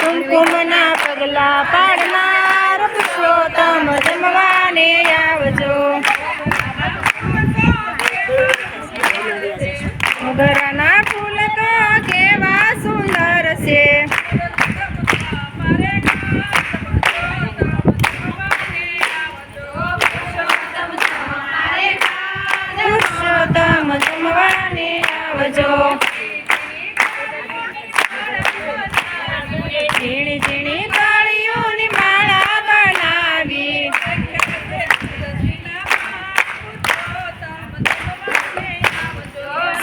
કુમકુમના પગલા પાડનાર પુરુષોત્તમ જમવાને આવજો. મોગરાના ફૂલ તો કેવા સુંદર છે. પુરુષોત્તમ જમવાને આવજો. ઝીણી ઝીણી કળીઓની માળા બનાવી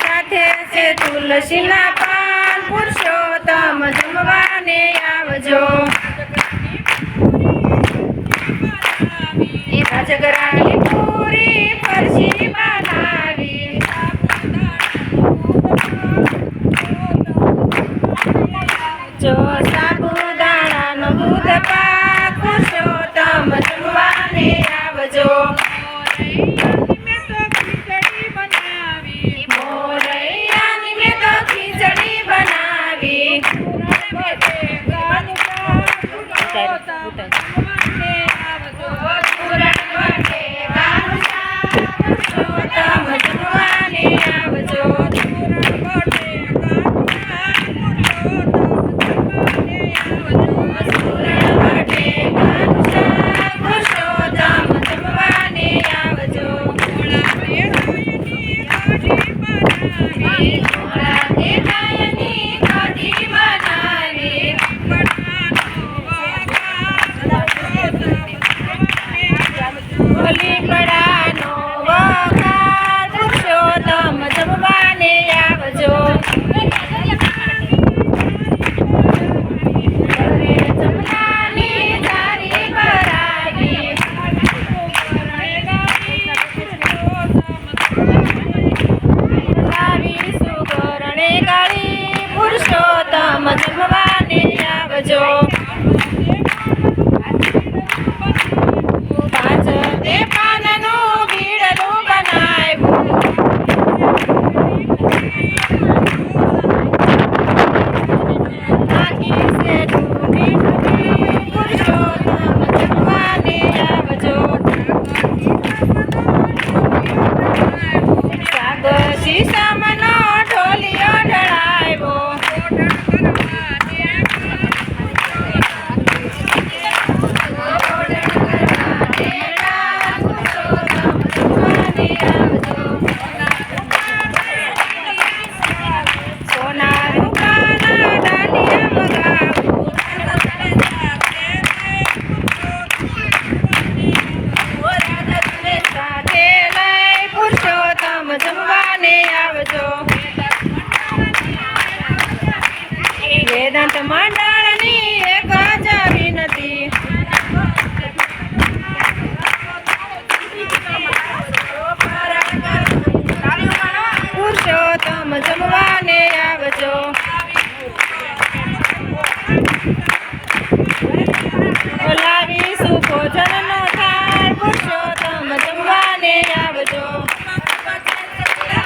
સાથે છે તુલસીના પાન. પુરુષોત્તમ જમવાને આવજો. રાજગરાની પૂરી ફરસી બનાવી જો સાબુદાણાનો દૂધ પાક. પુરુષોત્તમ જમવાને આવજો. મોરૈયાની મેં તો ખીચડી બનાવી. પુરુષોત્તમ જમવાને આવજો. પુરુષોત્તમ જમવાને આવજો. પાંચ તે પાનનું બીડલું બનાવ્યું. નાખી છે ડૂબી ડૂબી. પુરુષોત્તમ જમવાને આવજો. શાક શીશામનો ઢોલિયો ઢળાવ્યો. વેદાંત મંડળની એક જ વિનંતી. પુરુષોત્તમ જમવાને આવજો. લાવીશું ભોજનનો